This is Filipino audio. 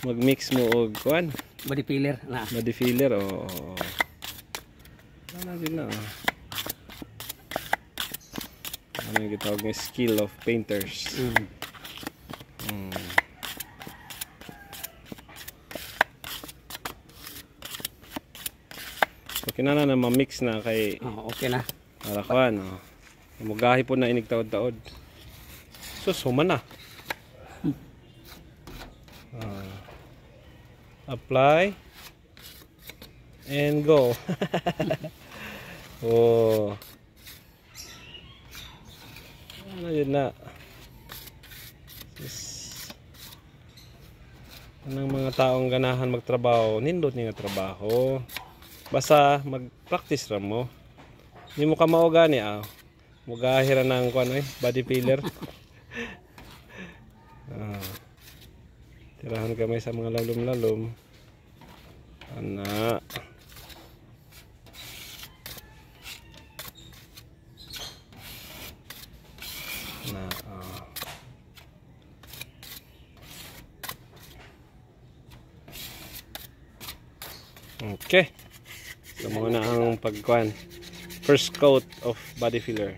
Mag-mix mo og kuan. Body filler na. Body filler Ano din na. Ano yung gitawag ng skill of painters. Okay na ma-mix na kay okay na. Para kuan mugahi po na inig taod-taod. Human na. Apply and go. Ano yun na. Anong mga taong ganahan magtrabaho, nindot nga trabaho. Basta mag-practice ra mo. Hindi mo ka maugani mugahira ng body filler. Tirahan kamay sa mga lalom-lalom. Ana. Okay. So muna ang pagkuan. First coat of body filler.